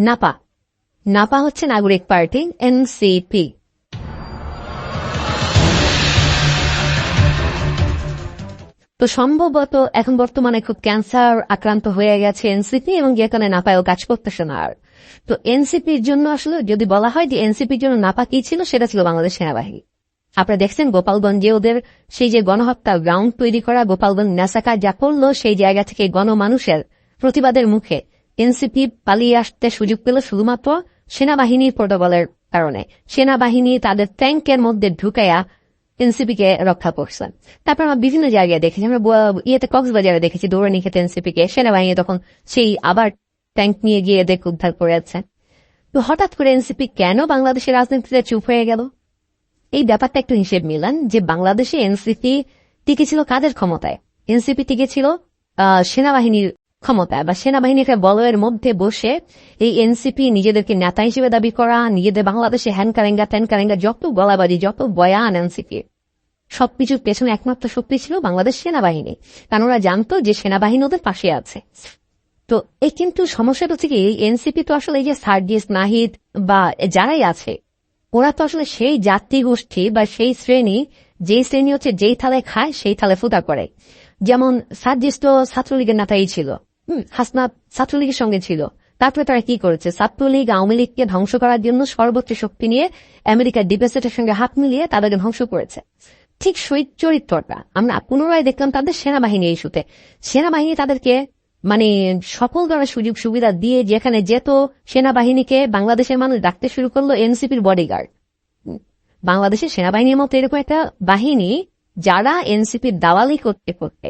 নাপা নাপা হচ্ছে নাগরিক party, NCP. তো সম্ভবত এখন বর্তমানে খুব ক্যান্সার আক্রান্ত হয়ে গেছে এনসিপি, এবং যে কারণে নাপায়ও কাজ করতেছে না আর। তো এনসিপির জন্য আসলে যদি বলা হয় যে এনসিপির জন্য নাপা কি ছিল, সেটা ছিল বাংলাদেশ সেনাবাহিনী। আপনারা দেখছেন গোপালগঞ্জে ওদের সেই যে গণহত্যা গ্রাউন্ড তৈরি করা, গোপালগঞ্জ ন্যাসাকার যা করলো, সেই জায়গা থেকে গণমানুষের প্রতিবাদের মুখে এনসিপি পালিয়ে আসতে সুযোগ পেল শুধুমাত্র সেনাবাহিনীর প্রোটোকলের কারণে। সেনাবাহিনী তাদের ট্যাঙ্কের মধ্যে ঢুকাইয়া এনসিপি কে রক্ষা করছে। তারপর আমরা বিভিন্ন জায়গায় দেখেছি, আমরা কক্সবাজারে দেখেছি দৌড়ানি খেতে এনসিপি কে সেনাবাহিনী তখন সেই আবার ট্যাঙ্ক নিয়ে গিয়ে এদের উদ্ধার করেছে। তো হঠাৎ করে এনসিপি কেন বাংলাদেশের রাজনীতিতে চুপ হয়ে গেল? এই ব্যাপারটা একটু হিসেব মিলান যে বাংলাদেশে এনসিপি টিকেছিল কাদের ক্ষমতায়? এনসিপি টিকেছিল সেনাবাহিনীর ক্ষমতায়, বা সেনাবাহিনীর একটা বলয়ের মধ্যে বসে এই এনসিপি নিজেদেরকে নেতা হিসেবে দাবি করা, নিজেদের বাংলাদেশে হ্যানকারেঙ্গা ট্যানকারেঙ্গা যত গলাবাজি, যত বয়ান এনসিপি, সবকিছুর পেছনে একমাত্র শক্তি ছিল বাংলাদেশ সেনাবাহিনী। কারণ ওরা জানতো যে সেনাবাহিনী ওদের পাশে আছে। তো এই কিন্তু সমস্যাটা হচ্ছে কি, এই এনসিপি তো আসলে এই যে সার্জিস, নাহিদ বা যারাই আছে, ওরা তো আসলে সেই জাতি গোষ্ঠী বা সেই শ্রেণী, যেই শ্রেণী হচ্ছে যেই থালে খায় সেই থালে ফুটা করে। যেমন সার্জিস তো ছাত্রলীগের নেতাই ছিল, হাসনাত ছাত্রলীগের সঙ্গে ছিল। তারপরে তারা কি করেছে? ছাত্রলীগ আওয়ামী লীগকে ধ্বংস করার জন্য সর্বোচ্চ শক্তি নিয়ে আমেরিকার ডিপেস্টেটের সঙ্গে হাত মিলিয়ে তাদেরকে ধ্বংস করেছে। ঠিক সেই চরিত্রটা আমরা পুনরায় দেখলাম তাদের সেনাবাহিনী ইস্যুতে। সেনাবাহিনী তাদেরকে মানে সকল ধরনের সুযোগ সুবিধা দিয়ে যেখানে যেত, সেনাবাহিনীকে বাংলাদেশের মানুষ ডাকতে শুরু করলো এনসিপির বডিগার্ড। বাংলাদেশের সেনাবাহিনীর মতো এরকম একটা বাহিনী যারা এনসিপির দালালি করতে করতে,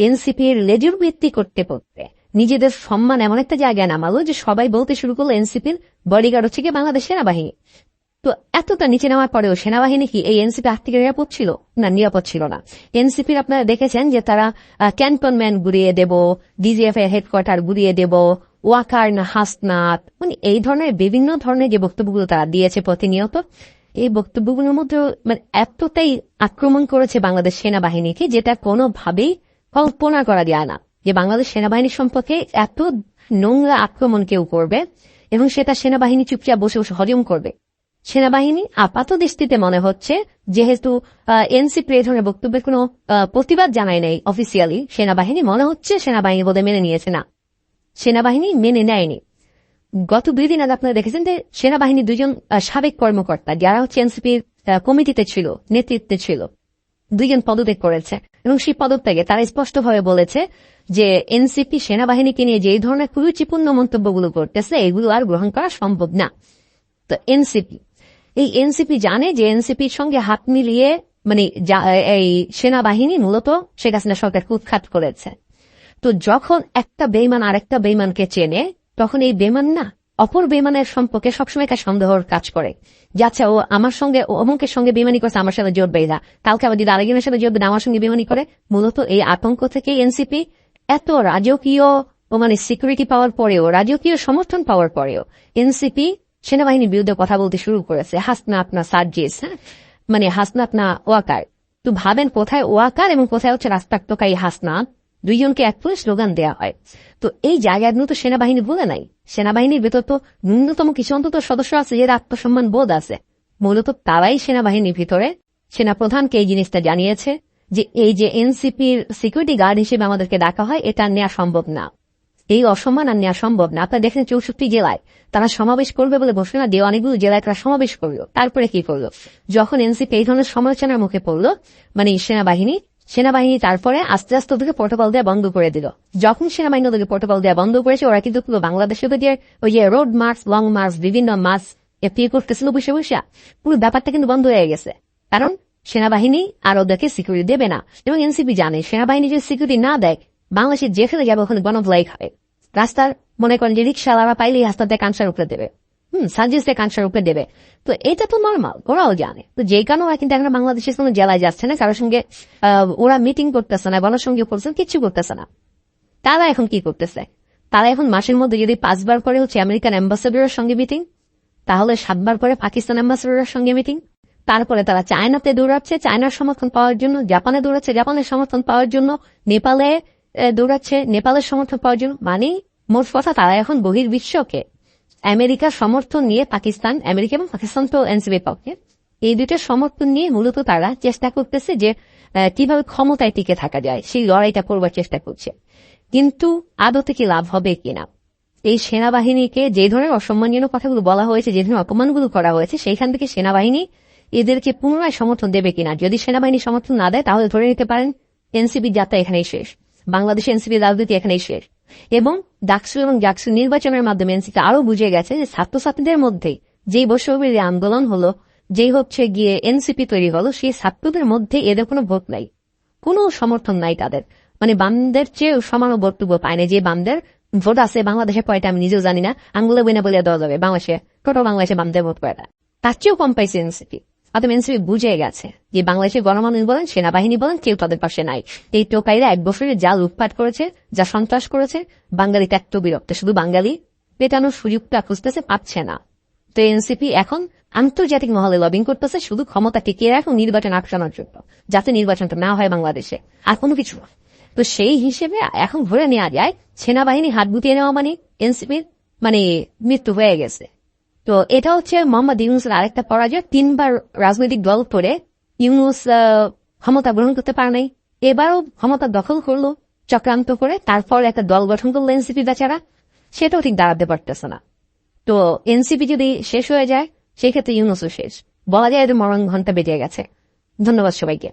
এনসিপির লেজুর ভিত্তি করতে করতে নিজেদের সম্মান এমন একটা জায়গায় নামালো যে সবাই বলতে শুরু করলো এনসিপির বডিগার্ড হচ্ছে কি বাংলাদেশ সেনাবাহিনী। তো এতটা নিচে নেওয়ার পরেও সেনাবাহিনী কি এই এনসিপি আর্থিক নিরাপদ ছিল? না, নিরাপদ ছিল না। এনসিপির আপনারা দেখেছেন যে তারা ক্যান্টনমেন্ট গুড়িয়ে দেব, ডিজিএফ এর হেডকোয়ার্টার গুড়িয়ে দেব, ওয়াকার না হাসনাত, মানে এই ধরনের বিভিন্ন ধরনের যে বক্তব্যগুলো তারা দিয়েছে প্রতিনিয়ত, এই বক্তব্যগুলোর মধ্যে মানে এতটাই আক্রমণ করেছে বাংলাদেশ সেনাবাহিনীকে, যেটা কোনোভাবেই কল্পনা করা যায় না যে বাংলাদেশ সেনাবাহিনীর সম্পর্কে এত নোংরা আক্রমণ কেউ করবে, এবং সেটা সেনাবাহিনী চুপচাপ বসে বসে হজম করবে। সেনাবাহিনী আপাত দৃষ্টিতে মনে হচ্ছে, যেহেতু এনসিপি এই ধরনের বক্তব্যের কোনো প্রতিবাদ জানায় নাই অফিসিয়ালি, সেনাবাহিনী মনে হচ্ছে সেনাবাহিনী বোধহয় মেনে নিয়েছে। না, সেনাবাহিনী মেনে নেয়নি। গত 2 দিন আগে আপনারা দেখেছেন যে সেনাবাহিনী 2জন সাবেক কর্মকর্তা যারা হচ্ছে এনসিপির কমিটিতে ছিল, নেতৃত্বে ছিল, 2জন পদত্যাগ করেছে, এবং সেই পদত্যাগে তারা স্পষ্টভাবে বলেছে যে এনসিপি সেনাবাহিনীকে নিয়ে যে এই ধরনের কুরুচিপূর্ণ মন্তব্যগুলো করতেছে, এগুলো আর গ্রহণ করা সম্ভব না। তো এই এনসিপি জানে যে এনসিপির সঙ্গে হাত মিলিয়ে মানে এই সেনাবাহিনী মূলত শেখ হাসিনা সরকারকে উৎখাত করেছে। তো যখন একটা বেইমান আরেকটা বেইমানকে চেনে, তখন এই বেইমান না অপর বেইমানের সম্পর্কে সবসময় একটা সন্দেহর কাজ করে, যে আচ্ছা ও আমার সঙ্গে অমুকের সঙ্গে বেইমানি করছে, আমার সাথে জোট বেঁধা, কালকে আবার যদি আরেকজনের সাথে জোট বেঁধে আমার সঙ্গে বেইমানি করে। মূলত এই আতঙ্ক থেকে এনসিপি এত রাজকীয় ও মানে সিকিউরিটি পাওয়ার পরেও, রাজকীয় সমর্থন পাওয়ার পরেও এনসিপি সেনাবাহিনীর বিরুদ্ধে কথা বলতে শুরু করেছে। হাসনা আপনা সার্জিস, মানে হাসনা আপনা ওয়াকার। তো ভাবেন কোথায় ওয়াকার এবং কোথায় হচ্ছে রাস্তাক্তকাই হাসনা, 2জনকে এক করে স্লোগান দেওয়া হয়। তো এই জায়গাগুলো তো সেনাবাহিনী বলে নাই। সেনাবাহিনীর ভেতর তো ন্যূনতম কিছু অন্তত সদস্য আছে যে আত্মসম্মান বোধ আছে। মূলত তারাই সেনাবাহিনীর ভিতরে সেনাপ্রধানকে এই জিনিসটা জানিয়েছে যে এই যে এনসিপির সিকিউরিটি গার্ড হিসেবে আমাদেরকে ডাকা হয়, এটা নেওয়া সম্ভব না, এই অসম্মান আর নেওয়া সম্ভব না। আপনারা দেখেন 64 জেলায় তারা সমাবেশ করবে বলে ঘোষণা দিয়ে অনেকগুলো জেলায় তারা সমাবেশ করলো। তারপরে কি করলো? যখন এনসিপি এই ধরনের সমালোচনার মুখে পড়লো, মানে সেনাবাহিনী তারপরে আস্তে আস্তে ওদেরকে প্রোটোকল দেওয়া বন্ধ করে দিল। যখন সেনাবাহিনী ওদেরকে প্রোটোকল দেওয়া বন্ধ করেছে, ওরা কিন্তু বাংলাদেশের ওই যে রোড মার্চ, লং মার্চ, বিভিন্ন মার্চ এপিএ করতেছিল বসে বসে, পুরো ব্যাপারটা কিন্তু বন্ধ হয়ে গেছে। কারণ সেনাবাহিনী আর ওদেরকে সিকিউরিটি দেবে না, এবং এনসিপি জানে সেনাবাহিনী যদি সিকিউরিটি না দেয়, বাংলাদেশের যেখানে যাবে ওখানে গণভলাই খাবে। রাস্তার মনে করেন যে রিক্সাওয়ালা পাইলেই রাস্তাতে কানসার উপরে দেবে, সার্জিসে কানসার উপরে দেবে। তো এটা তো নর্মাল, ওরাও জানে। তো যেই কারণে ওরা কিন্তু এখন বাংলাদেশের কোনো জেলায় যাচ্ছে না, কারোর সঙ্গে ওরা মিটিং করতেছে না, গণসংযোগ করতেছে, কিচ্ছু করতেছে না। তারা এখন কি করতেছে? তারা এখন মাসের মধ্যে যদি 5 বার করে হচ্ছে আমেরিকান অ্যাম্বাসেডরের সঙ্গে মিটিং, তাহলে 7 বার করে পাকিস্তান অ্যাম্বাসেডরের সঙ্গে মিটিং, তারপরে তারা চায়নাতে দৌড়াচ্ছে চায়নার সমর্থন পাওয়ার জন্য, জাপানে দৌড়াচ্ছে জাপানের সমর্থন পাওয়ার জন্য, নেপালে দৌড়াচ্ছে নেপালের সমর্থন পাওয়ার জন্য। মানে মোট কথা তারা এখন বহির্বিশ্বকে আমেরিকার সমর্থন নিয়ে পাকিস্তান, আমেরিকা এবং পাকিস্তান তো এনসিপির পক্ষে, এই দুইটার সমর্থন নিয়ে মূলত তারা চেষ্টা করতেছে যে কিভাবে ক্ষমতায় টিকে থাকা যায় সেই লড়াইটা করবার চেষ্টা করছে। কিন্তু আদতে কি লাভ হবে কিনা, এই সেনাবাহিনীকে যে ধরনের অসম্মানীয় কথাগুলো বলা হয়েছে, যে ধরনের অপমানগুলো করা হয়েছে, সেইখান থেকে সেনাবাহিনী এদেরকে পুনরায় সমর্থন দেবে কিনা। যদি সেনাবাহিনী সমর্থন না দেয় তাহলে ধরে নিতে পারেন এনসিপির যাত্রা এখানেই শেষ, বাংলাদেশে এনসিপির রাজনীতি এখানেই শেষ। এবং ডাকসু এবং জাকসু নির্বাচনের মাধ্যমে এনসিপি আরো বুঝে গেছে যে ছাত্রছাত্রীদের মধ্যে যেই বৈষম্যবিরোধী আন্দোলন হলো, যেই হচ্ছে গিয়ে এনসিপি তৈরি হলো, সেই ছাত্রদের মধ্যে এদের কোনো ভোট নাই, কোনো সমর্থন নাই তাদের। মানে বামদের চেয়ে সমান বক্তব্য পায় না। যে বামদের ভোট আছে বাংলাদেশে কয়টা আমি নিজেও জানি না, আঙ্গুলে বইনা বলে দেওয়া যাবে বাংলাদেশে টোটাল বাংলাদেশে বামদের ভোট কয়টা, তার চেয়েও কম পাইছে এনসিপি। অর্থাৎ এনসিপি বুঝে গেছে যে বাংলাদেশের গণমানুষ বলেন, সেনাবাহিনী বলেন, কেউ তাদের পাশে নাই। এই টোকাইরা 1 বছরে যা লুটপাট করেছে, যা সন্ত্রাস করেছে, বাঙালি ত্যাক্ত বিরক্ত, শুধু বাঙালি পেটানোর সুযোগটা খুঁজতেছে, পাচ্ছে না। তো এনসিপি এখন আন্তর্জাতিক মহলে লবিং করতেছে শুধু ক্ষমতা টিকিয়ে রাখুন নির্বাচন আটকানোর জন্য, যাতে নির্বাচনটা না হয় বাংলাদেশে, আর কোনো কিছু না। তো সেই হিসেবে এখন ধরে নেওয়া যায় সেনাবাহিনী হাত গুটিয়ে নেওয়া মানে এনসিপির মানে মৃত্যু হয়ে গেছে। তো এটা হচ্ছে মোহাম্মদ ইউনূসের আরেকটা পরাজয়। 3 বার রাজনৈতিক দল করে ইউনূস ক্ষমতা গ্রহণ করতে পারে নাই, এবারও ক্ষমতা দখল করলো চক্রান্ত করে, তারপর একটা দল গঠন করলো এনসিপি বেচারা, সেটাও ঠিক দাঁড়াতে পারতেছে না। তো এনসিপি যদি শেষ হয়ে যায় সেক্ষেত্রে ইউনূসও শেষ, বলা যায় এদের মরণ ঘন্টা বেজে গেছে। ধন্যবাদ সবাইকে।